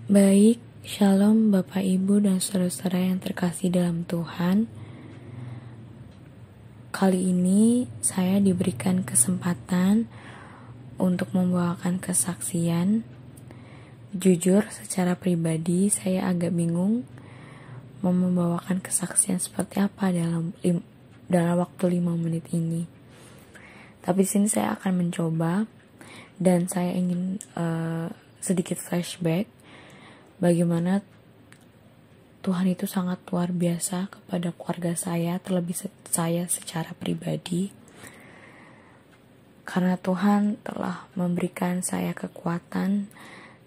Baik, Shalom Bapak Ibu dan saudara-saudara yang terkasih dalam Tuhan. Kali ini saya diberikan kesempatan untuk membawakan kesaksian. Jujur, secara pribadi saya agak bingung mau membawakan kesaksian seperti apa dalam waktu 5 menit ini. Tapi di sini saya akan mencoba dan saya ingin sedikit flashback bagaimana Tuhan itu sangat luar biasa kepada keluarga saya, terlebih saya secara pribadi. Karena Tuhan telah memberikan saya kekuatan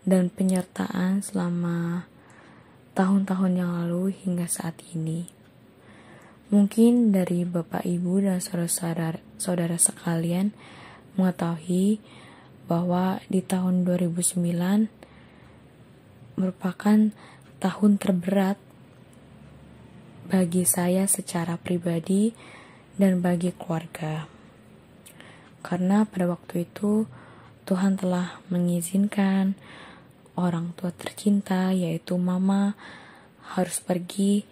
dan penyertaan selama tahun-tahun yang lalu hingga saat ini. Mungkin dari Bapak Ibu dan saudara-saudara sekalian mengetahui bahwa di tahun 2009 merupakan tahun terberat bagi saya secara pribadi dan bagi keluarga. Karena pada waktu itu Tuhan telah mengizinkan orang tua tercinta yaitu mama harus pergi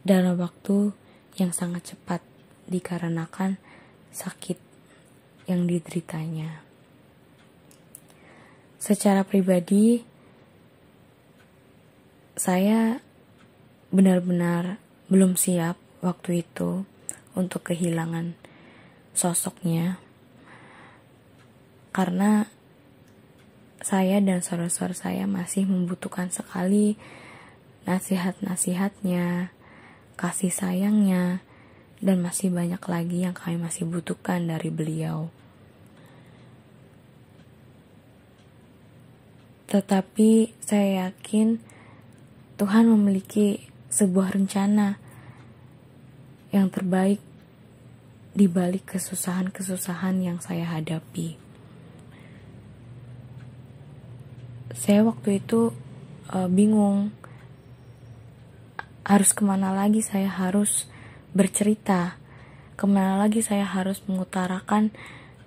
dalam waktu yang sangat cepat dikarenakan sakit yang dideritanya. Secara pribadi saya benar-benar belum siap waktu itu untuk kehilangan sosoknya, karena saya dan saudara-saudara saya masih membutuhkan sekali nasihat-nasihatnya, kasih sayangnya, dan masih banyak lagi yang kami masih butuhkan dari beliau. Tetapi saya yakin Tuhan memiliki sebuah rencana yang terbaik di balik kesusahan-kesusahan yang saya hadapi. Saya waktu itu bingung harus kemana lagi saya harus bercerita, kemana lagi saya harus mengutarakan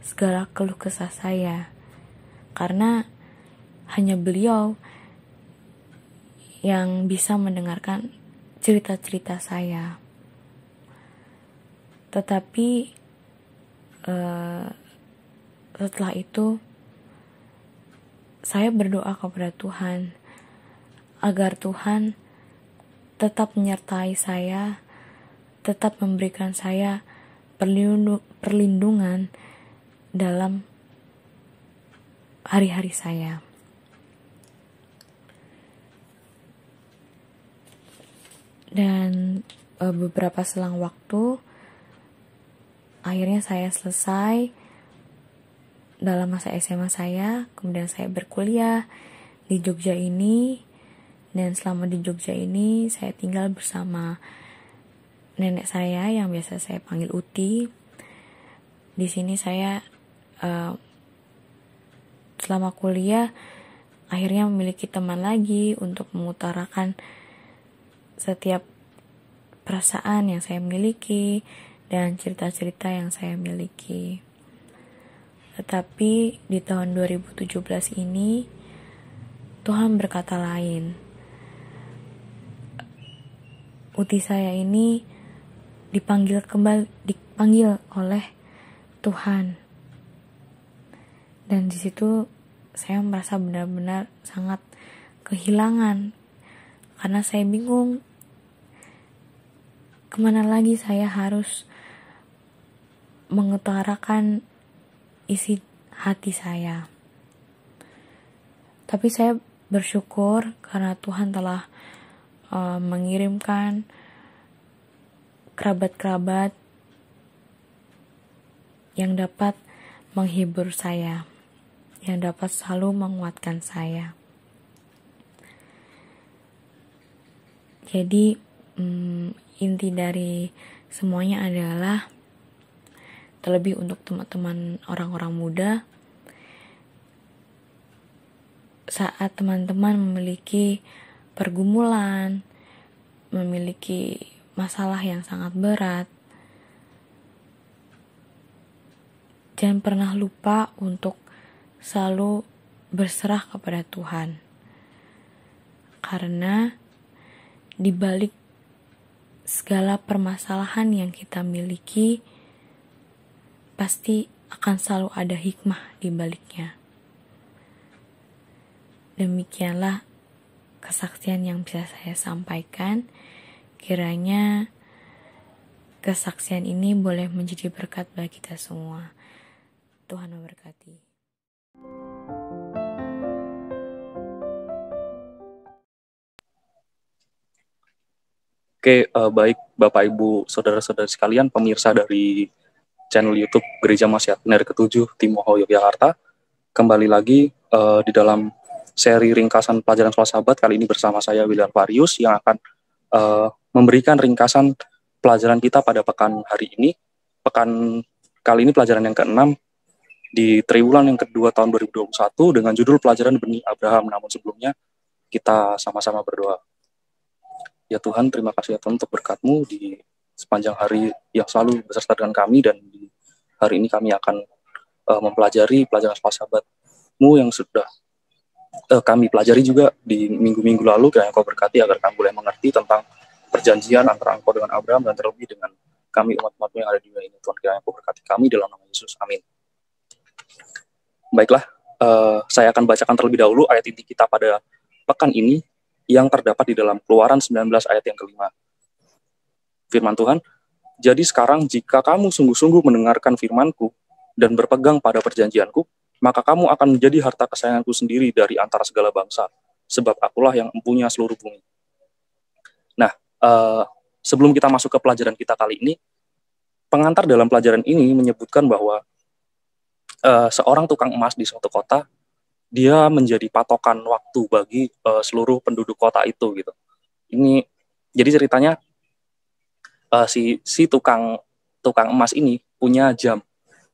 segala keluh kesah saya, karena hanya beliau yang bisa mendengarkan cerita-cerita saya. Tetapi setelah itu saya berdoa kepada Tuhan agar Tuhan tetap menyertai saya, tetap memberikan saya perlindungan dalam hari-hari saya. Dan beberapa selang waktu akhirnya saya selesai dalam masa SMA saya, kemudian saya berkuliah di Jogja ini, dan selama di Jogja ini saya tinggal bersama nenek saya yang biasa saya panggil Uti. Di sini saya selama kuliah akhirnya memiliki teman lagi untuk mengutarakan setiap perasaan yang saya miliki dan cerita-cerita yang saya miliki. Tetapi di tahun 2017 ini Tuhan berkata lain. Uti saya ini dipanggil oleh Tuhan. Dan di situ saya merasa benar-benar sangat kehilangan, karena saya bingung kemana lagi saya harus mengutarakan isi hati saya. Tapi saya bersyukur karena Tuhan telah mengirimkan kerabat-kerabat yang dapat menghibur saya, yang dapat selalu menguatkan saya. Jadi inti dari semuanya adalah, terlebih untuk teman-teman orang-orang muda, saat teman-teman memiliki pergumulan, memiliki masalah yang sangat berat, jangan pernah lupa untuk selalu berserah kepada Tuhan. Karena di balik segala permasalahan yang kita miliki, pasti akan selalu ada hikmah di baliknya. Demikianlah kesaksian yang bisa saya sampaikan. Kiranya kesaksian ini boleh menjadi berkat bagi kita semua. Tuhan memberkati. Oke, baik Bapak Ibu saudara-saudara sekalian, pemirsa dari channel YouTube Gereja Masyiat Benar ke-7 Timoho Yogyakarta. Kembali lagi di dalam seri ringkasan pelajaran Sekolah Sahabat, kali ini bersama saya William Varius yang akan memberikan ringkasan pelajaran kita pada pekan hari ini. Pekan kali ini pelajaran yang ke-6 di triwulan yang kedua tahun 2021 dengan judul pelajaran Benih Abraham. Namun sebelumnya kita sama-sama berdoa. Ya Tuhan, terima kasih ya Tuhan untuk berkat-Mu di sepanjang hari yang selalu beserta dengan kami, dan di hari ini kami akan mempelajari pelajaran Sekolah Sahabat-Mu yang sudah kami pelajari juga di minggu-minggu lalu. Kiranya Kau berkati agar kami boleh mengerti tentang perjanjian antara Engkau dengan Abraham dan terlebih dengan kami umat-umat-Mu yang ada di dunia ini. Tuhan, kiranya Kau berkati kami dalam nama Yesus. Amin. Baiklah, saya akan bacakan terlebih dahulu ayat inti kita pada pekan ini yang terdapat di dalam Keluaran 19 ayat yang kelima. Firman Tuhan, jadi sekarang jika kamu sungguh-sungguh mendengarkan firman-Ku dan berpegang pada perjanjian-Ku, maka kamu akan menjadi harta kesayangan-Ku sendiri dari antara segala bangsa, sebab Akulah yang mempunyai seluruh bumi. Nah, sebelum kita masuk ke pelajaran kita kali ini, pengantar dalam pelajaran ini menyebutkan bahwa seorang tukang emas di suatu kota, dia menjadi patokan waktu bagi seluruh penduduk kota itu gitu. Ini jadi ceritanya si tukang emas ini punya jam,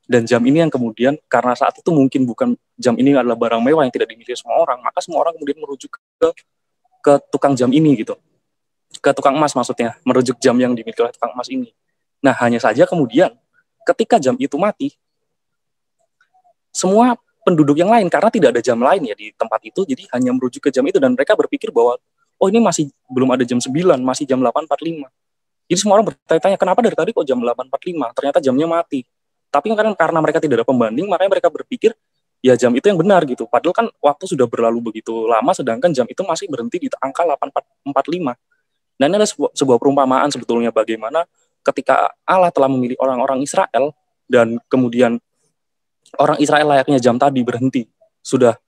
dan jam ini yang kemudian karena saat itu mungkin bukan jam ini adalah barang mewah yang tidak dimiliki semua orang, maka semua orang kemudian merujuk ke tukang jam ini gitu, ke tukang emas maksudnya, merujuk jam yang dimiliki oleh tukang emas ini. Nah, hanya saja kemudian ketika jam itu mati, semua penduduk yang lain, karena tidak ada jam lain ya di tempat itu, jadi hanya merujuk ke jam itu, dan mereka berpikir bahwa oh ini masih belum ada jam 9, masih jam 8.45. Jadi semua orang bertanya-tanya, kenapa dari tadi kok jam 8.45? Ternyata jamnya mati. Tapi karena mereka tidak ada pembanding, makanya mereka berpikir ya jam itu yang benar gitu. Padahal kan waktu sudah berlalu begitu lama, sedangkan jam itu masih berhenti di angka 8.45. Nah, ini adalah sebuah perumpamaan sebetulnya bagaimana ketika Allah telah memilih orang-orang Israel, dan kemudian orang Israel layaknya jam tadi berhenti, sudah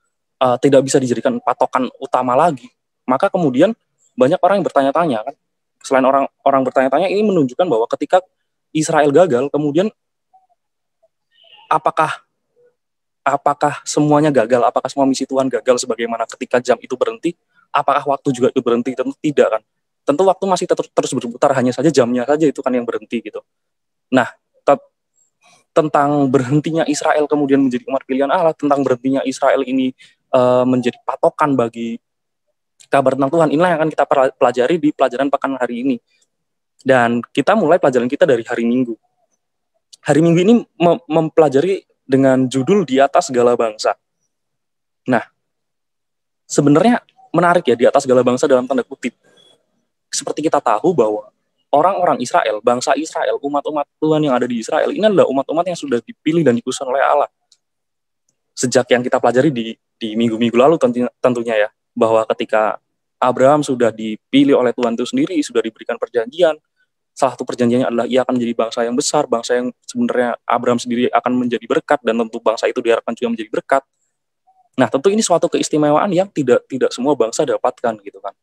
tidak bisa dijadikan patokan utama lagi, maka kemudian banyak orang yang bertanya-tanya kan. Selain orang bertanya-tanya, ini menunjukkan bahwa ketika Israel gagal, kemudian apakah semuanya gagal? Apakah semua misi Tuhan gagal sebagaimana ketika jam itu berhenti? Apakah waktu juga itu berhenti? Tentu tidak kan. Tentu waktu masih terus berputar, hanya saja jamnya saja itu kan yang berhenti gitu. Nah, tentang berhentinya Israel kemudian menjadi umat pilihan Allah, tentang berhentinya Israel ini menjadi patokan bagi kabar tentang Tuhan, inilah yang akan kita pelajari di pelajaran pekan hari ini. Dan kita mulai pelajaran kita dari hari Minggu. Hari Minggu ini mempelajari dengan judul Di Atas Segala Bangsa. Nah, sebenarnya menarik ya, di atas segala bangsa dalam tanda kutip. Seperti kita tahu bahwa orang-orang Israel, bangsa Israel, umat-umat Tuhan yang ada di Israel, ini adalah umat-umat yang sudah dipilih dan dikhususkan oleh Allah. Sejak yang kita pelajari di minggu-minggu lalu tentunya ya, bahwa ketika Abraham sudah dipilih oleh Tuhan itu sendiri, sudah diberikan perjanjian, salah satu perjanjiannya adalah ia akan menjadi bangsa yang besar, bangsa yang sebenarnya Abraham sendiri akan menjadi berkat, dan tentu bangsa itu diharapkan juga menjadi berkat. Nah, tentu ini suatu keistimewaan yang tidak semua bangsa dapatkan gitu kan.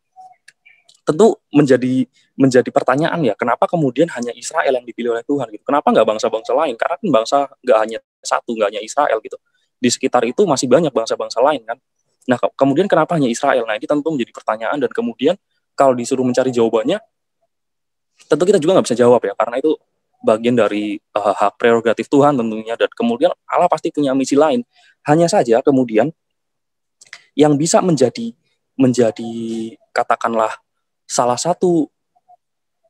Tentu menjadi pertanyaan ya, kenapa kemudian hanya Israel yang dipilih oleh Tuhan gitu? Kenapa nggak bangsa-bangsa lain? Karena kan bangsa nggak hanya satu, nggak hanya Israel gitu. Di sekitar itu masih banyak bangsa-bangsa lain kan. Nah, kemudian kenapa hanya Israel? Nah, ini tentu menjadi pertanyaan, dan kemudian kalau disuruh mencari jawabannya, tentu kita juga nggak bisa jawab ya, karena itu bagian dari hak prerogatif Tuhan tentunya, dan kemudian Allah pasti punya misi lain. Hanya saja kemudian yang bisa menjadi katakanlah salah satu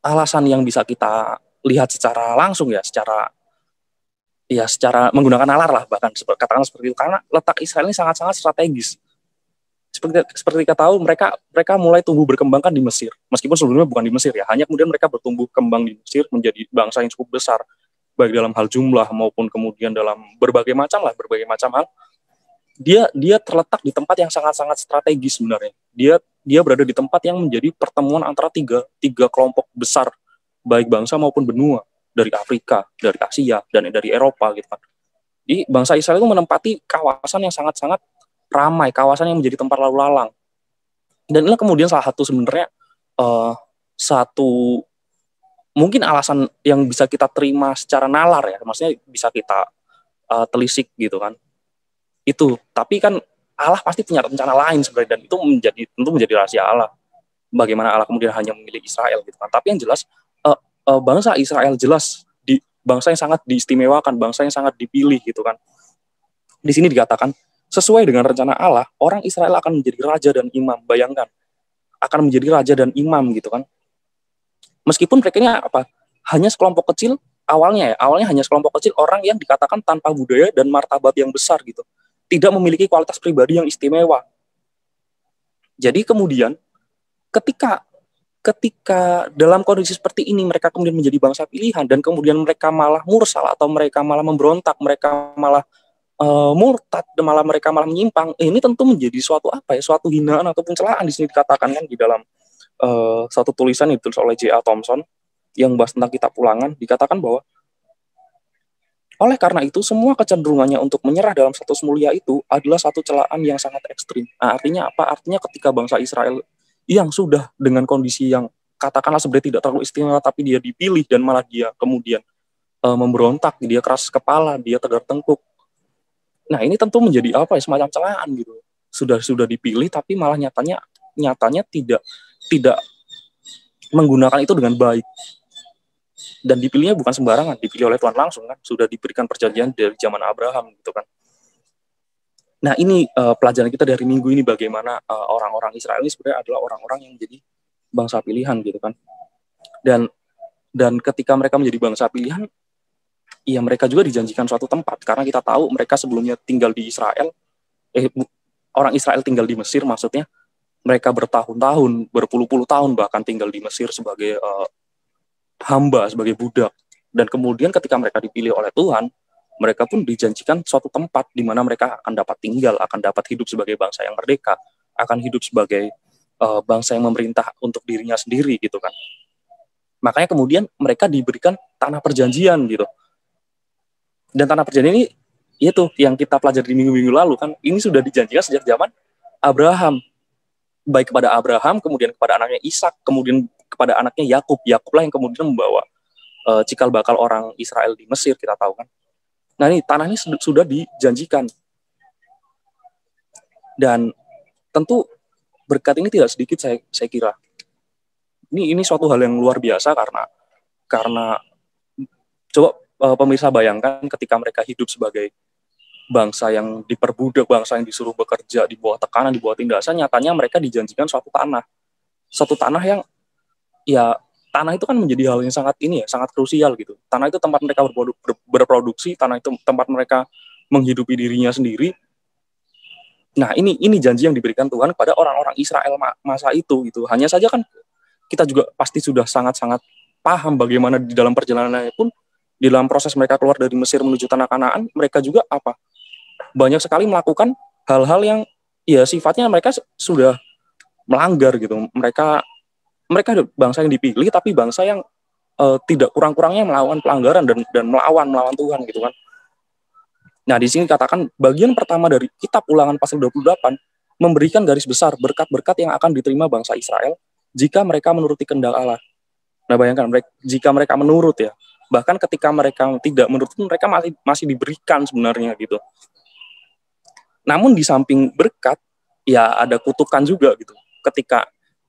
alasan yang bisa kita lihat secara langsung ya, secara menggunakan nalar lah, bahkan katakanlah seperti itu, karena letak Israel ini sangat-sangat strategis. seperti kita tahu, mereka mulai tumbuh berkembang kan di Mesir. Meskipun sebelumnya bukan di Mesir ya, hanya kemudian mereka bertumbuh kembang di Mesir menjadi bangsa yang cukup besar, baik dalam hal jumlah maupun kemudian dalam berbagai macam hal. Dia terletak di tempat yang sangat-sangat strategis sebenarnya. Dia berada di tempat yang menjadi pertemuan antara tiga kelompok besar, baik bangsa maupun benua, dari Afrika, dari Asia, dan dari Eropa gitu kan. Jadi bangsa Israel itu menempati kawasan yang sangat-sangat ramai, kawasan yang menjadi tempat lalu lalang. Dan inilah kemudian salah satu sebenarnya satu mungkin alasan yang bisa kita terima secara nalar ya, maksudnya bisa kita telisik gitu kan. Itu, tapi kan Allah pasti punya rencana lain sebenarnya, dan itu tentu menjadi rahasia Allah. Bagaimana Allah kemudian hanya memilih Israel gitu kan. Tapi yang jelas bangsa Israel jelas bangsa yang sangat diistimewakan, bangsa yang sangat dipilih gitu kan. Di sini dikatakan sesuai dengan rencana Allah, orang Israel akan menjadi raja dan imam. Bayangkan, akan menjadi raja dan imam gitu kan. Meskipun mereka ini hanya sekelompok kecil awalnya hanya sekelompok kecil orang yang dikatakan tanpa budaya dan martabat yang besar gitu, tidak memiliki kualitas pribadi yang istimewa. Jadi kemudian ketika dalam kondisi seperti ini mereka kemudian menjadi bangsa pilihan, dan kemudian mereka malah mursal atau mereka malah memberontak, mereka malah murtad, malah mereka malah menyimpang, ini tentu menjadi suatu suatu hinaan ataupun celaan. Di sini dikatakan kan di dalam satu tulisan itu oleh J.A. Thomson yang membahas tentang kitab Ulangan, dikatakan bahwa oleh karena itu semua kecenderungannya untuk menyerah dalam status mulia itu adalah satu celaan yang sangat ekstrim. Nah, artinya apa? Artinya ketika bangsa Israel yang sudah dengan kondisi yang katakanlah sebenarnya tidak terlalu istimewa, tapi dia dipilih dan malah dia kemudian memberontak, dia keras kepala, dia tegar tengkuk. Nah, ini tentu menjadi semacam celaan gitu. Sudah dipilih tapi malah nyatanya tidak menggunakan itu dengan baik. Dan dipilihnya bukan sembarangan, dipilih oleh Tuhan langsung kan, sudah diberikan perjanjian dari zaman Abraham gitu kan. Nah, ini pelajaran kita dari minggu ini, bagaimana orang-orang Israel ini sebenarnya adalah orang-orang yang menjadi bangsa pilihan gitu kan. Dan ketika mereka menjadi bangsa pilihan, ya mereka juga dijanjikan suatu tempat, karena kita tahu mereka sebelumnya tinggal di Israel, orang Israel tinggal di Mesir maksudnya, mereka bertahun-tahun, berpuluh-puluh tahun bahkan tinggal di Mesir sebagai hamba, sebagai budak. Dan kemudian ketika mereka dipilih oleh Tuhan, mereka pun dijanjikan suatu tempat di mana mereka akan dapat tinggal, akan dapat hidup sebagai bangsa yang merdeka, akan hidup sebagai bangsa yang memerintah untuk dirinya sendiri gitu kan. Makanya kemudian mereka diberikan tanah perjanjian gitu. Dan tanah perjanjian ini itu yang kita pelajari di minggu-minggu lalu kan, ini sudah dijanjikan sejak zaman Abraham. Baik kepada Abraham, kemudian kepada anaknya Ishak, kemudian kepada anaknya Yakub. Yakublah yang kemudian membawa cikal bakal orang Israel di Mesir, kita tahu kan. Nah, ini tanah ini sudah dijanjikan. Dan tentu berkat ini tidak sedikit, saya kira. Ini suatu hal yang luar biasa karena coba pemirsa bayangkan ketika mereka hidup sebagai bangsa yang diperbudak, bangsa yang disuruh bekerja di bawah tekanan, di bawah tindasan, nyatanya mereka dijanjikan suatu tanah yang ya, tanah itu kan menjadi hal yang sangat krusial gitu. Tanah itu tempat mereka berproduksi, tanah itu tempat mereka menghidupi dirinya sendiri. Nah, ini janji yang diberikan Tuhan kepada orang-orang Israel masa itu gitu. Hanya saja kan kita juga pasti sudah sangat-sangat paham bagaimana di dalam perjalanannya pun, di dalam proses mereka keluar dari Mesir menuju tanah Kanaan, mereka juga banyak sekali melakukan hal-hal yang ya sifatnya mereka sudah melanggar gitu. Mereka bangsa yang dipilih, tapi bangsa yang tidak kurang-kurangnya melawan pelanggaran dan melawan Tuhan gitu kan. Nah, di sini katakan bagian pertama dari kitab Ulangan pasal 28 memberikan garis besar berkat-berkat yang akan diterima bangsa Israel jika mereka menuruti kehendak Allah. Nah, bayangkan jika mereka menurut ya. Bahkan ketika mereka tidak menurut, mereka masih diberikan sebenarnya gitu. Namun di samping berkat, ya ada kutukan juga gitu.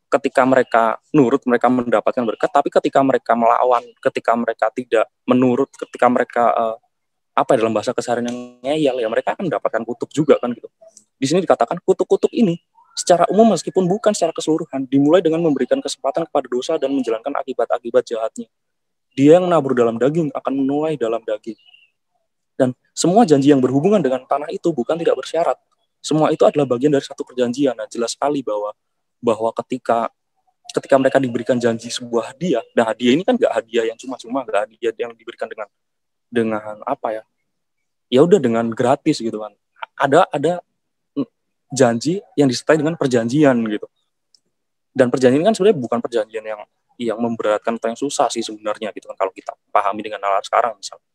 Ketika mereka nurut, mereka mendapatkan berkat, tapi ketika mereka melawan, ketika mereka tidak menurut, ketika mereka dalam bahasa keseharian yang ngeyel, ya mereka akan mendapatkan kutuk juga kan gitu. Di sini dikatakan kutuk-kutuk ini secara umum meskipun bukan secara keseluruhan, dimulai dengan memberikan kesempatan kepada dosa dan menjalankan akibat-akibat jahatnya. Dia yang menabur dalam daging akan menuai dalam daging. Dan semua janji yang berhubungan dengan tanah itu bukan tidak bersyarat. Semua itu adalah bagian dari satu perjanjian. Nah, jelas sekali bahwa ketika mereka diberikan janji sebuah hadiah, dan hadiah ini kan nggak hadiah yang cuma-cuma, nggak hadiah yang diberikan dengan apa ya? Ya udah dengan gratis gitu kan. Ada janji yang disertai dengan perjanjian gitu. Dan perjanjian kan sebenarnya bukan perjanjian yang memberatkan atau yang susah sih sebenarnya gitu kan kalau kita pahami dengan nalar sekarang misalnya.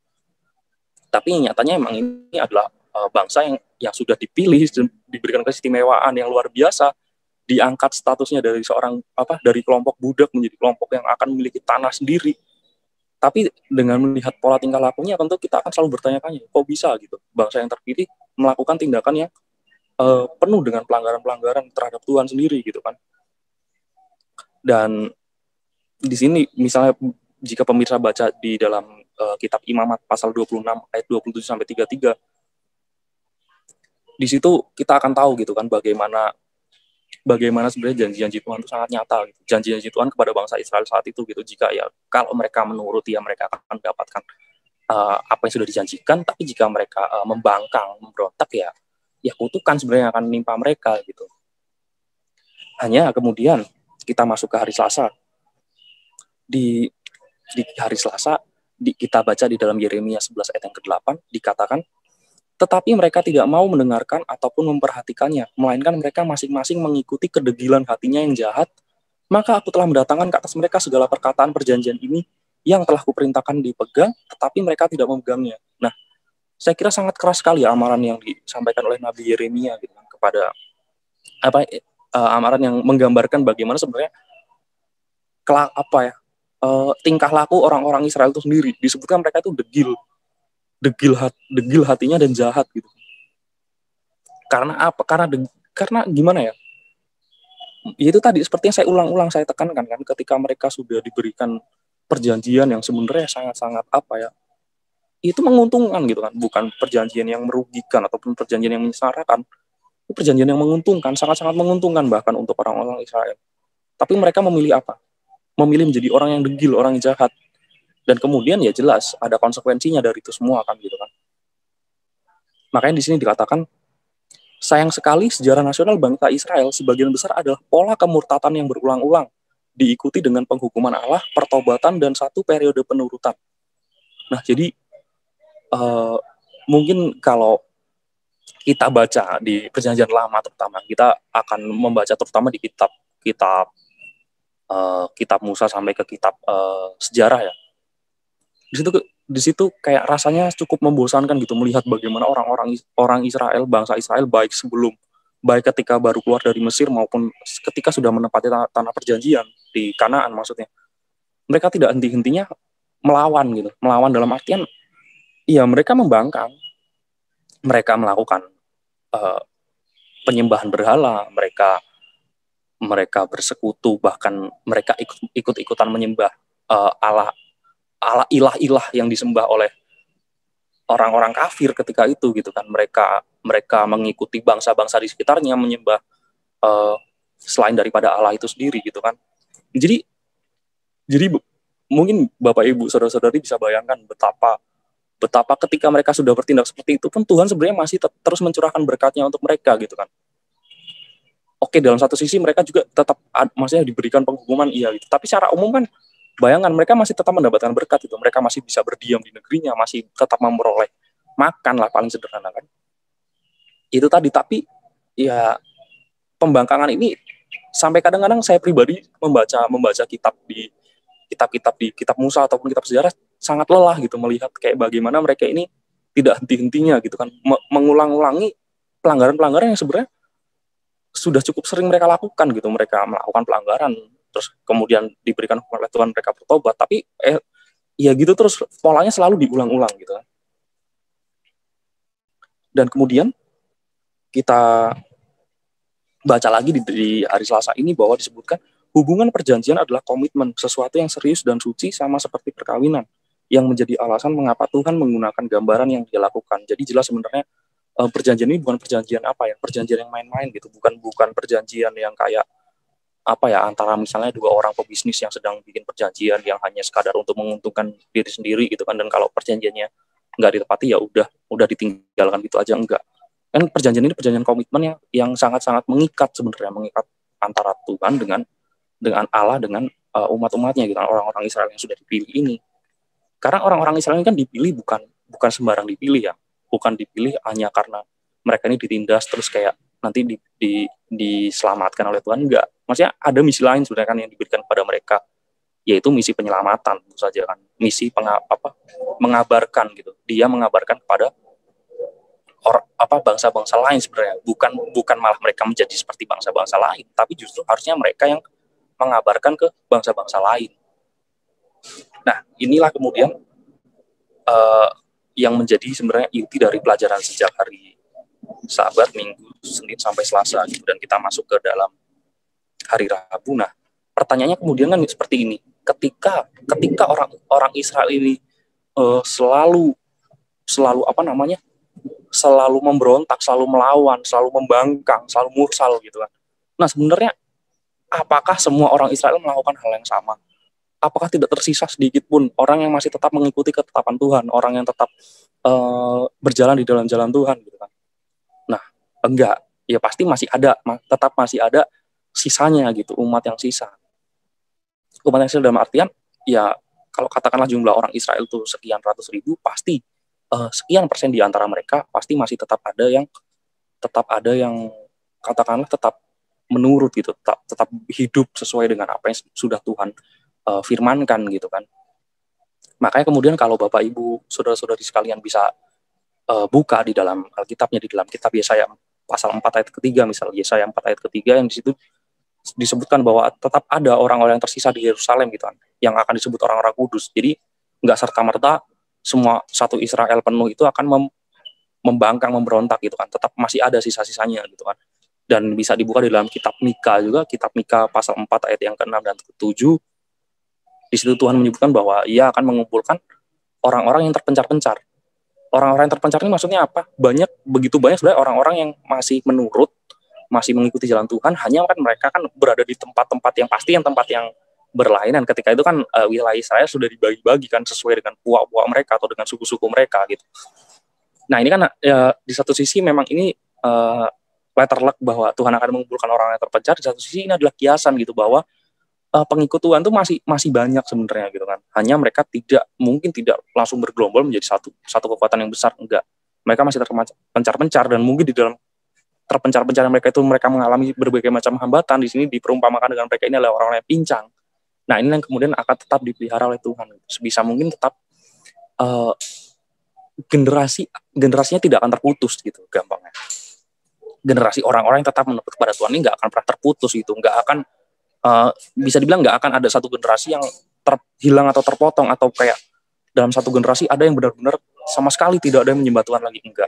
Tapi nyatanya emang ini adalah bangsa yang sudah dipilih dan diberikan keistimewaan yang luar biasa, diangkat statusnya dari kelompok budak menjadi kelompok yang akan memiliki tanah sendiri. Tapi dengan melihat pola tingkah lakunya tentu kita akan selalu bertanya-tanya, kok bisa gitu bangsa yang terpilih melakukan tindakan yang penuh dengan pelanggaran-pelanggaran terhadap Tuhan sendiri gitu kan. Dan di sini misalnya jika pemirsa baca di dalam kitab Imamat pasal 26 ayat 27 sampai 33, di situ kita akan tahu gitu kan bagaimana sebenarnya janji-janji Tuhan itu sangat nyata gitu. Janji-janji Tuhan kepada bangsa Israel saat itu gitu, jika ya kalau mereka menuruti ya mereka akan mendapatkan apa yang sudah dijanjikan, tapi jika mereka membangkang, memberontak ya kutukan sebenarnya akan menimpa mereka gitu. Hanya kemudian kita masuk ke hari Selasa. Di hari Selasa kita baca di dalam Yeremia 11 ayat yang ke-8 dikatakan, tetapi mereka tidak mau mendengarkan ataupun memperhatikannya, melainkan mereka masing-masing mengikuti kedegilan hatinya yang jahat. Maka aku telah mendatangkan ke atas mereka segala perkataan perjanjian ini yang telah kuperintahkan dipegang, tetapi mereka tidak memegangnya. Nah, saya kira sangat keras sekali amaran yang disampaikan oleh Nabi Yeremia gitu, kepada amaran yang menggambarkan bagaimana sebenarnya tingkah laku orang-orang Israel itu sendiri. Disebutkan mereka itu degil hatinya dan jahat gitu. Karena apa? Karena gimana ya? Itu tadi seperti yang saya ulang-ulang saya tekankan kan, ketika mereka sudah diberikan perjanjian yang sebenarnya sangat-sangat itu menguntungkan gitu kan, bukan perjanjian yang merugikan ataupun perjanjian yang menyengsarakan. Itu perjanjian yang menguntungkan, sangat-sangat menguntungkan bahkan untuk orang-orang Israel. Tapi mereka memilih apa? Memilih menjadi orang yang degil, orang yang jahat. Dan kemudian ya jelas ada konsekuensinya dari itu semua kan gitu kan. Makanya di sini dikatakan, sayang sekali sejarah nasional bangsa Israel sebagian besar adalah pola kemurtatan yang berulang-ulang, diikuti dengan penghukuman Allah, pertobatan, dan satu periode penurutan. Nah, jadi mungkin kalau kita baca di perjanjian lama terutama, kita akan membaca terutama di kitab Musa sampai ke kitab sejarah ya. Di situ kayak rasanya cukup membosankan gitu melihat bagaimana orang Israel, bangsa Israel baik ketika baru keluar dari Mesir maupun ketika sudah menempati tanah perjanjian di Kanaan maksudnya. Mereka tidak henti-hentinya melawan gitu. Melawan dalam artian iya mereka membangkang. Mereka melakukan penyembahan berhala, mereka bersekutu, bahkan mereka ikut-ikutan menyembah Allah ilah-ilah yang disembah oleh orang-orang kafir ketika itu gitu kan. Mereka mengikuti bangsa-bangsa di sekitarnya menyembah selain daripada Allah itu sendiri gitu kan. Jadi mungkin Bapak Ibu saudara-saudari bisa bayangkan betapa ketika mereka sudah bertindak seperti itu pun Tuhan sebenarnya masih terus mencurahkan berkat-Nya untuk mereka gitu kan. Oke, dalam satu sisi mereka juga tetap maksudnya diberikan penghukuman iya gitu. Tapi secara umum kan bayangan mereka masih tetap mendapatkan berkat itu. Mereka masih bisa berdiam di negerinya, masih tetap memperoleh makan lah paling sederhana kan. Itu tadi, tapi ya pembangkangan ini sampai kadang-kadang saya pribadi membaca kitab Musa ataupun kitab sejarah sangat lelah gitu melihat kayak bagaimana mereka ini tidak henti-hentinya gitu kan mengulang-ulangi pelanggaran-pelanggaran yang sebenarnya sudah cukup sering mereka lakukan gitu. Mereka melakukan pelanggaran terus kemudian diberikan hukuman oleh Tuhan, mereka bertobat, tapi ya gitu terus polanya selalu diulang-ulang gitu kan. Dan kemudian kita baca lagi di hari Selasa ini bahwa disebutkan hubungan perjanjian adalah komitmen, sesuatu yang serius dan suci sama seperti perkawinan, yang menjadi alasan mengapa Tuhan menggunakan gambaran yang Dia lakukan. Jadi jelas sebenarnya perjanjian ini bukan perjanjian perjanjian yang main-main gitu, bukan perjanjian yang kayak antara misalnya dua orang pebisnis yang sedang bikin perjanjian yang hanya sekadar untuk menguntungkan diri sendiri gitu kan, dan kalau perjanjiannya nggak ditepati ya udah ditinggalkan gitu aja, enggak. Kan perjanjian ini perjanjian komitmen yang sangat-sangat mengikat sebenarnya, mengikat antara Tuhan dengan Allah, dengan umat-umatnya gitu, orang-orang Israel yang sudah dipilih ini. Karena orang-orang Israel ini kan dipilih bukan sembarang dipilih ya, bukan dipilih hanya karena mereka ini ditindas terus kayak nanti diselamatkan oleh Tuhan, enggak. Maksudnya ada misi lain sebenarnya kan yang diberikan kepada mereka, yaitu misi penyelamatan tentu saja kan, misi mengabarkan gitu. Dia mengabarkan kepada bangsa-bangsa lain sebenarnya, bukan malah mereka menjadi seperti bangsa-bangsa lain, tapi justru harusnya mereka yang mengabarkan ke bangsa-bangsa lain. Nah, inilah kemudian yang menjadi sebenarnya inti dari pelajaran sejak hari Sabat, Minggu, Senin sampai Selasa gitu, dan kita masuk ke dalam hari Rabu. Nah, pertanyaannya kemudian kan seperti ini, ketika orang Israel ini selalu selalu memberontak, selalu melawan, selalu membangkang, selalu mursal gitu kan. Nah, sebenarnya apakah semua orang Israel melakukan hal yang sama? Apakah tidak tersisa sedikit pun orang yang masih tetap mengikuti ketetapan Tuhan, orang yang tetap berjalan di dalam jalan Tuhan gitu kan? Nah, enggak. Ya pasti masih ada, tetap masih ada sisanya gitu, umat yang sisa. Umat yang sisa dalam artian, ya kalau katakanlah jumlah orang Israel itu sekian ratus ribu, pasti sekian persen di antara mereka pasti masih tetap ada yang katakanlah tetap menurut gitu, tetap hidup sesuai dengan apa yang sudah Tuhan firmankan gitu kan. Makanya kemudian kalau Bapak Ibu saudara-saudari sekalian bisa buka di dalam Alkitabnya, di dalam kitab Yesaya pasal 4 ayat ketiga, misalnya Yesaya 4 ayat ketiga, yang di situ disebutkan bahwa tetap ada orang-orang yang tersisa di Yerusalem gitu kan, yang akan disebut orang-orang kudus. Jadi nggak serta-merta semua satu Israel penuh itu akan membangkang, memberontak gitu kan. Tetap masih ada sisa-sisanya gitu kan. Dan bisa dibuka di dalam kitab Mika juga, kitab Mika pasal 4 ayat yang ke-6 dan ke-7. Di situ Tuhan menyebutkan bahwa Ia akan mengumpulkan orang-orang yang terpencar-pencar. Orang-orang yang terpencar ini maksudnya apa? Begitu banyak sebenarnya orang-orang yang masih menurut, masih mengikuti jalan Tuhan, hanya kan mereka kan berada di tempat-tempat yang pasti, yang tempat yang berlainan. Ketika itu kan wilayah Israel sudah dibagi-bagi kan sesuai dengan puak-puak mereka atau dengan suku-suku mereka gitu. Nah, ini kan di satu sisi memang ini letter luck bahwa Tuhan akan mengumpulkan orang yang terpencar. Di satu sisi ini adalah kiasan gitu bahwa pengikut Tuhan tuh masih banyak sebenarnya gitu kan. Hanya mereka mungkin tidak langsung bergelombol menjadi satu kekuatan yang besar, enggak. Mereka masih terpencar-pencar, dan mungkin di dalam terpencar-pencar mereka itu mereka mengalami berbagai macam hambatan. Di sini diperumpamakan dengan mereka ini adalah orang-orang yang pincang. Nah, ini yang kemudian akan tetap dipelihara oleh Tuhan. Sebisa mungkin tetap generasinya tidak akan terputus gitu gampangnya. Generasi orang-orang yang tetap menurut kepada Tuhan ini nggak akan pernah terputus gitu, nggak akan bisa dibilang nggak akan ada satu generasi yang terhilang atau terpotong, atau kayak dalam satu generasi ada yang benar-benar sama sekali tidak ada yang menyembah Tuhan lagi, enggak.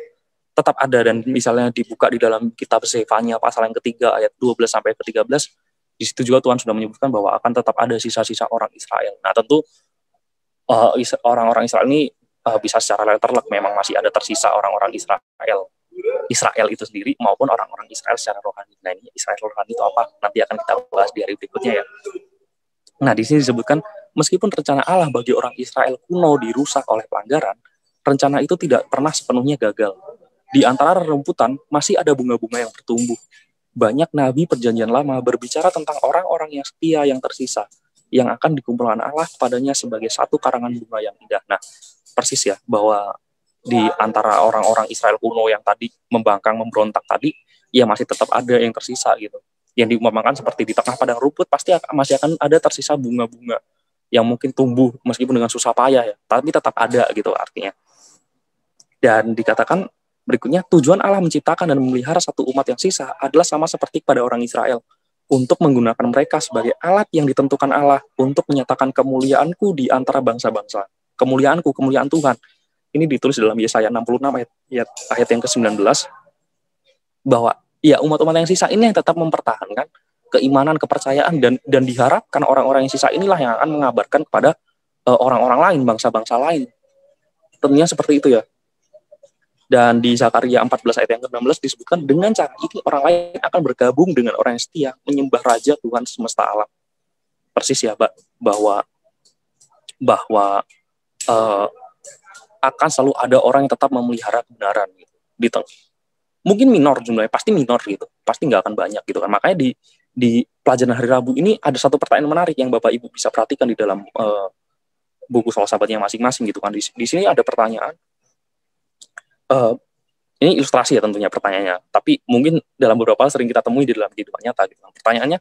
Tetap ada. Dan misalnya dibuka di dalam kitab Zefania pasal yang ketiga ayat 12 sampai ke 13, di situ juga Tuhan sudah menyebutkan bahwa akan tetap ada sisa-sisa orang Israel. Nah, tentu orang-orang Israel ini bisa secara letterlek memang masih ada tersisa orang-orang Israel itu sendiri maupun orang-orang Israel secara rohani. Nah, ini Israel rohani itu apa? Nanti akan kita bahas di hari berikutnya ya. Nah, di sini disebutkan meskipun rencana Allah bagi orang Israel kuno dirusak oleh pelanggaran, rencana itu tidak pernah sepenuhnya gagal. Di antara rerumputan masih ada bunga-bunga yang bertumbuh. Banyak nabi perjanjian lama berbicara tentang orang-orang yang setia yang tersisa, yang akan dikumpulkan Allah padanya sebagai satu karangan bunga yang indah. Nah, persis ya, bahwa di antara orang-orang Israel kuno yang tadi membangkang, memberontak tadi, ya masih tetap ada yang tersisa gitu. Yang diumpamakan seperti di tengah padang rumput, pasti masih akan ada tersisa bunga-bunga yang mungkin tumbuh meskipun dengan susah payah ya, tapi tetap ada gitu artinya. Dan dikatakan berikutnya, tujuan Allah menciptakan dan memelihara satu umat yang sisa adalah sama seperti pada orang Israel, untuk menggunakan mereka sebagai alat yang ditentukan Allah untuk menyatakan kemuliaanku di antara bangsa-bangsa. Kemuliaanku, kemuliaan Tuhan. Ini ditulis dalam Yesaya 66 ayat yang ke-19, bahwa ya umat-umat yang sisa ini yang tetap mempertahankan keimanan, kepercayaan, dan diharapkan orang-orang yang sisa inilah yang akan mengabarkan kepada orang-orang lain, bangsa-bangsa lain. Tentunya seperti itu ya. Dan di Zakaria 14 ayat yang ke-16 disebutkan, dengan cara ini orang lain akan bergabung dengan orang yang setia menyembah Raja Tuhan semesta alam. Persis ya, bahwa akan selalu ada orang yang tetap memelihara kebenaran gitu. mungkin minor jumlahnya, pasti minor gitu, pasti nggak akan banyak gitu kan. Makanya di pelajaran hari Rabu ini ada satu pertanyaan menarik yang Bapak Ibu bisa perhatikan di dalam buku Salah Sahabatnya masing-masing gitu kan. Di sini ada pertanyaan, ini ilustrasi ya tentunya pertanyaannya, tapi mungkin dalam beberapa hal sering kita temui di dalam kehidupan nyata gitu kan. Pertanyaannya,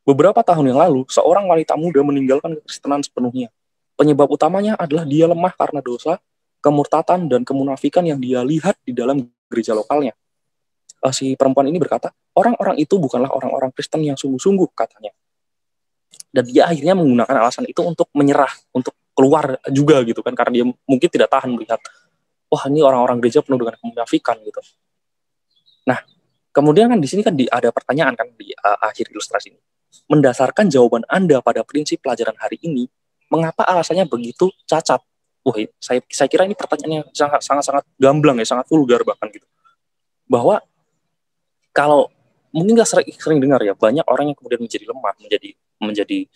beberapa tahun yang lalu seorang wanita muda meninggalkan kekristenan sepenuhnya. Penyebab utamanya adalah dia lemah karena dosa, kemurtatan, dan kemunafikan yang dia lihat di dalam gereja lokalnya. Si perempuan ini berkata, orang-orang itu bukanlah orang-orang Kristen yang sungguh-sungguh, katanya. Dan dia akhirnya menggunakan alasan itu untuk menyerah, untuk keluar juga gitu kan, karena dia mungkin tidak tahan melihat, wah ini orang-orang gereja penuh dengan kemunafikan gitu. Nah, kemudian kan di sini kan ada pertanyaan kan di akhir ilustrasi ini. Mendasarkan jawaban Anda pada prinsip pelajaran hari ini, mengapa alasannya begitu cacat? Wah, saya kira ini pertanyaannya sangat gamblang ya, sangat vulgar bahkan gitu. Bahwa kalau mungkin nggak sering dengar ya, banyak orang yang kemudian menjadi lemah, menjadi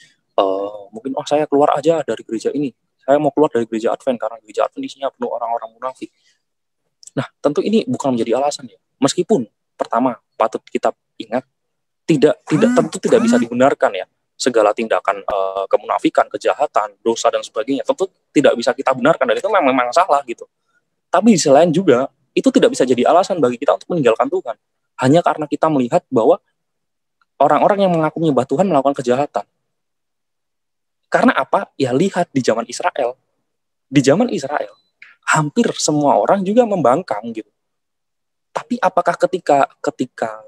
mungkin saya keluar aja dari gereja ini, saya mau keluar dari gereja Advent karena gereja Advent isinya penuh orang-orang munafik. Nah, tentu ini bukan menjadi alasan ya. Meskipun pertama patut kita ingat tentu tidak bisa dibenarkan ya segala tindakan kemunafikan, kejahatan, dosa dan sebagainya tentu tidak bisa kita benarkan dan itu memang salah gitu. Tapi di sisi lain juga itu tidak bisa jadi alasan bagi kita untuk meninggalkan Tuhan. Hanya karena kita melihat bahwa orang-orang yang mengaku menyembah Tuhan melakukan kejahatan. Karena apa? Ya lihat di zaman Israel. Di zaman Israel, hampir semua orang juga membangkang gitu. Tapi apakah ketika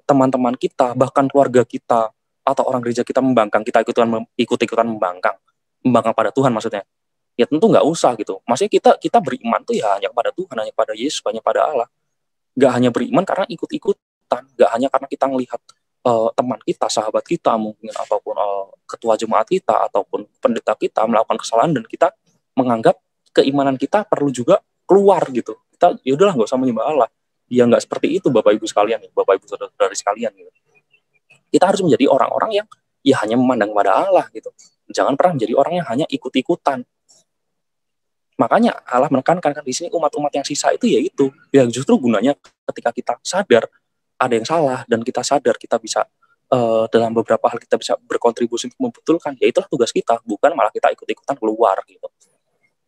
teman-teman kita, bahkan keluarga kita, atau orang gereja kita membangkang, kita ikut-ikutan membangkang pada Tuhan maksudnya? Ya tentu nggak usah gitu. Maksudnya kita beriman tuh ya hanya kepada Tuhan, hanya pada Yesus, hanya pada Allah. Nggak hanya beriman karena ikut-ikutan, nggak hanya karena kita melihat teman kita, sahabat kita, mungkin ataupun ketua jemaat kita, ataupun pendeta kita melakukan kesalahan dan kita menganggap keimanan kita perlu juga keluar gitu. Kita ya udahlah nggak usah menyembah Allah. Ya nggak seperti itu Bapak Ibu sekalian, Bapak Ibu saudara-saudari sekalian gitu. Kita harus menjadi orang-orang yang ya hanya memandang pada Allah gitu. Jangan pernah menjadi orang yang hanya ikut-ikutan. Makanya Allah menekankan kan di sini umat-umat yang sisa itu ya justru gunanya ketika kita sadar ada yang salah dan kita sadar kita bisa dalam beberapa hal kita bisa berkontribusi untuk membetulkan, ya itulah tugas kita, bukan malah kita ikut-ikutan keluar gitu.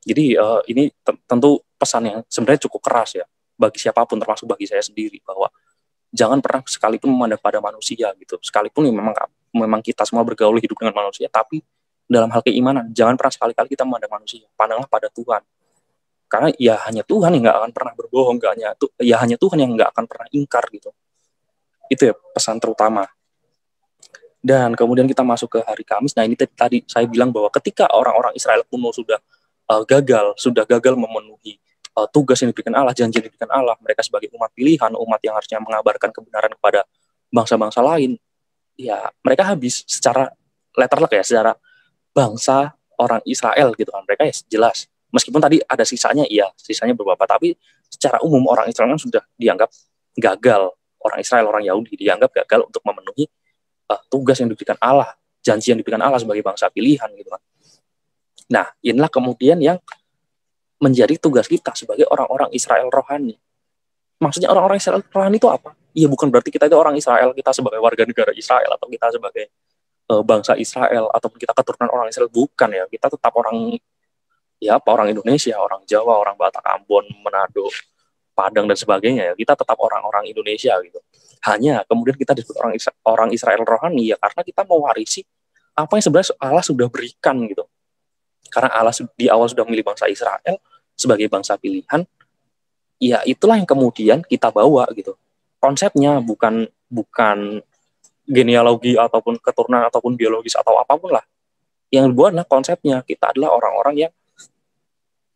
Jadi ini tentu pesan yang sebenarnya cukup keras ya bagi siapapun, termasuk bagi saya sendiri, bahwa jangan pernah sekalipun memandang pada manusia gitu. Sekalipun ya memang kita semua bergaul hidup dengan manusia, tapi dalam hal keimanan jangan pernah sekali-kali kita memandang manusia, pandanglah pada Tuhan. Karena ya hanya Tuhan yang nggak akan pernah berbohong, hanya Tuhan yang nggak akan pernah ingkar gitu. Itu ya pesan terutama. Dan kemudian kita masuk ke hari Kamis. Nah ini tadi saya bilang bahwa ketika orang-orang Israel kuno sudah gagal memenuhi tugas yang diberikan Allah, janji yang diberikan Allah, mereka sebagai umat pilihan, umat yang harusnya mengabarkan kebenaran kepada bangsa-bangsa lain, ya mereka habis secara letterlek ya, secara bangsa orang Israel gitu kan, mereka ya jelas. Meskipun tadi ada sisanya beberapa, tapi secara umum orang Israel sudah dianggap gagal. Orang Israel, orang Yahudi dianggap gagal untuk memenuhi tugas yang diberikan Allah, janji yang diberikan Allah sebagai bangsa pilihan gitu kan. Nah, inilah kemudian yang menjadi tugas kita sebagai orang-orang Israel rohani. Maksudnya orang-orang Israel rohani itu apa? Iya, bukan berarti kita itu orang Israel, kita sebagai warga negara Israel, atau kita sebagai bangsa Israel, ataupun kita keturunan orang Israel, bukan ya. Kita tetap orang Indonesia, orang Jawa, orang Batak, Ambon, Manado, Padang dan sebagainya ya. Kita tetap orang-orang Indonesia gitu. Hanya kemudian kita disebut orang Israel rohani ya karena kita mewarisi apa yang sebenarnya Allah sudah berikan gitu. Karena Allah di awal sudah memilih bangsa Israel sebagai bangsa pilihan, ya itulah yang kemudian kita bawa gitu. Konsepnya bukan genealogi ataupun keturunan ataupun biologis atau apapun lah. Yang dibuat adalah konsepnya, kita adalah orang-orang yang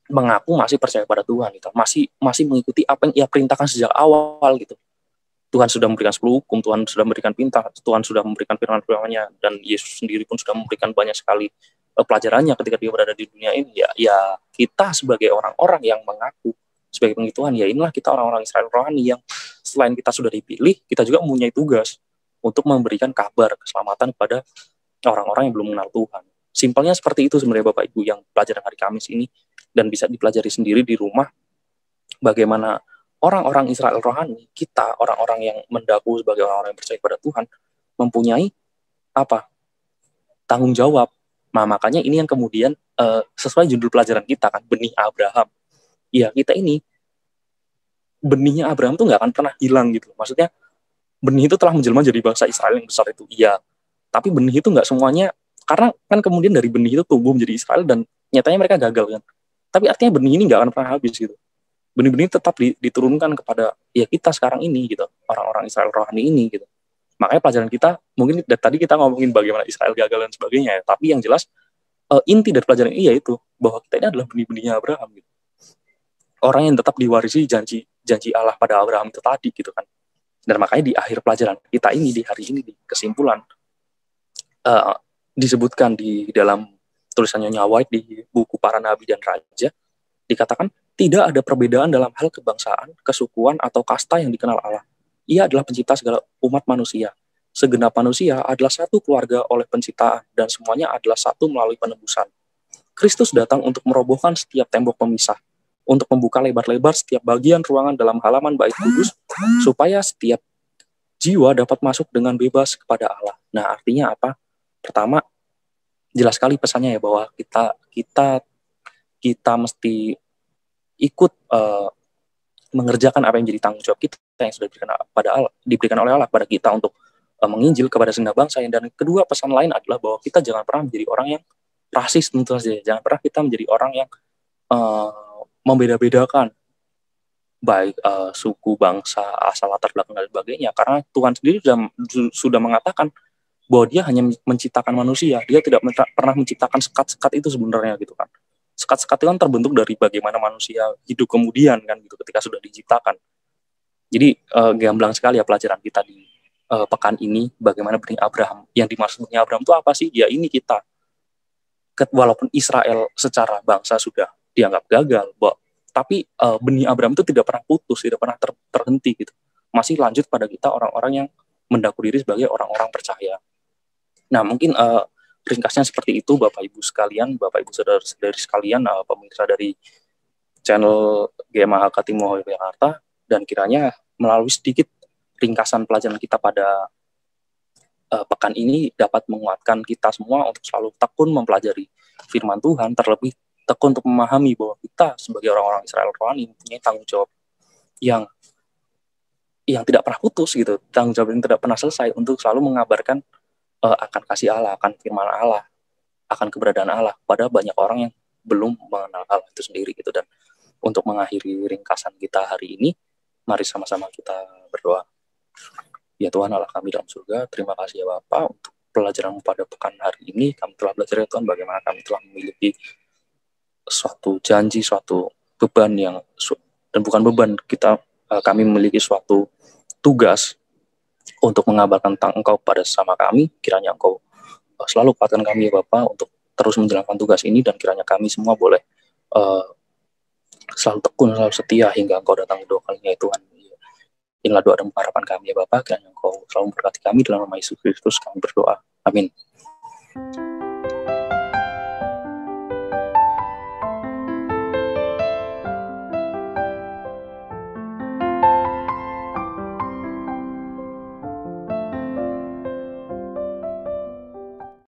mengaku masih percaya pada Tuhan gitu. Masih mengikuti apa yang Ia perintahkan sejak awal gitu. Tuhan sudah memberikan 10 hukum, Tuhan sudah memberikan perintah, Tuhan sudah memberikan firman-firman-Nya, dan Yesus sendiri pun sudah memberikan banyak sekali pelajarannya ketika dia berada di dunia ini. Ya kita sebagai orang-orang yang mengaku sebagai pengikut Tuhan, ya inilah kita orang-orang Israel rohani yang selain kita sudah dipilih, kita juga mempunyai tugas untuk memberikan kabar keselamatan kepada orang-orang yang belum mengenal Tuhan. Simpelnya seperti itu sebenarnya Bapak Ibu yang pelajaran hari Kamis ini, dan bisa dipelajari sendiri di rumah bagaimana orang-orang Israel rohani, kita orang-orang yang mendaku sebagai orang-orang yang percaya kepada Tuhan, mempunyai apa? Tanggung jawab. Nah, makanya ini yang kemudian sesuai judul pelajaran kita kan, benih Abraham. Iya, kita ini benihnya Abraham tuh nggak akan pernah hilang gitu. Maksudnya benih itu telah menjelma jadi bangsa Israel yang besar itu. Iya, tapi benih itu nggak semuanya, karena kan kemudian dari benih itu tumbuh menjadi Israel dan nyatanya mereka gagal kan. Tapi artinya benih ini nggak akan pernah habis gitu. Benih-benih tetap diturunkan kepada ya kita sekarang ini gitu, orang-orang Israel rohani ini gitu. Makanya pelajaran kita mungkin dari tadi kita ngomongin bagaimana Israel gagal dan sebagainya ya, tapi yang jelas inti dari pelajaran ini yaitu bahwa kita ini adalah benih-benihnya Abraham gitu. Orang yang tetap diwarisi janji Allah pada Abraham itu tadi gitu kan. Dan makanya di akhir pelajaran kita ini di hari ini di kesimpulan disebutkan di dalam tulisannya Nyonya White di buku Para Nabi dan Raja, dikatakan tidak ada perbedaan dalam hal kebangsaan, kesukuan, atau kasta yang dikenal Allah. Ia adalah pencipta segala umat manusia. Segenap manusia adalah satu keluarga oleh penciptaan, dan semuanya adalah satu melalui penebusan. Kristus datang untuk merobohkan setiap tembok pemisah, untuk membuka lebar-lebar setiap bagian ruangan dalam halaman Bait Kudus, supaya setiap jiwa dapat masuk dengan bebas kepada Allah. Nah, artinya apa? Pertama, jelas sekali pesannya ya bahwa kita mesti ikut mengerjakan apa yang jadi tanggung jawab kita yang sudah diberikan oleh Allah pada kita untuk menginjil kepada segenap bangsa. Dan kedua, pesan lain adalah bahwa kita jangan pernah menjadi orang yang rasis, tentu saja. Jangan pernah kita menjadi orang yang membeda-bedakan baik suku, bangsa, asal latar belakang dan sebagainya. Karena Tuhan sendiri sudah mengatakan bahwa Dia hanya menciptakan manusia. Dia tidak pernah menciptakan sekat-sekat itu sebenarnya gitu kan. Sekat-sekat itu kan terbentuk dari bagaimana manusia hidup kemudian kan gitu ketika sudah diciptakan. Jadi gamblang sekali ya pelajaran kita di pekan ini, bagaimana benih Abraham. Yang dimaksud benih Abraham itu apa sih? Ya ini kita. Walaupun Israel secara bangsa sudah dianggap gagal, tapi benih Abraham itu tidak pernah putus, tidak pernah terhenti gitu. Masih lanjut pada kita orang-orang yang mendaku diri sebagai orang-orang percaya. Nah, mungkin ringkasnya seperti itu Bapak Ibu sekalian, Bapak Ibu saudara-saudari sekalian, pemirsa dari channel GMAH Katimo Jakarta, dan kiranya melalui sedikit ringkasan pelajaran kita pada pekan ini dapat menguatkan kita semua untuk selalu tekun mempelajari firman Tuhan, terlebih tekun untuk memahami bahwa kita sebagai orang-orang Israel rohani mempunyai tanggung jawab yang tidak pernah putus gitu, tanggung jawab yang tidak pernah selesai untuk selalu mengabarkan akan kasih Allah, akan firman Allah, akan keberadaan Allah pada banyak orang yang belum mengenal Allah itu sendiri gitu. Dan untuk mengakhiri ringkasan kita hari ini, mari sama-sama kita berdoa. Ya Tuhan Allah kami dalam surga, terima kasih ya Bapa untuk pelajaran pada pekan hari ini. Kami telah belajar ya Tuhan bagaimana kami telah memiliki suatu janji, suatu beban dan bukan beban, kami memiliki suatu tugas untuk mengabarkan tentang Engkau pada sesama kami. Kiranya Engkau selalu kuatkan kami ya Bapa untuk terus menjalankan tugas ini, dan kiranya kami semua boleh selalu tekun, selalu setia hingga Engkau datang kedua kalinya ya Tuhan. Inilah doa dan harapan kami ya Bapa, kiranya Engkau selalu memberkati kami dalam nama Yesus Kristus kami berdoa. Amin.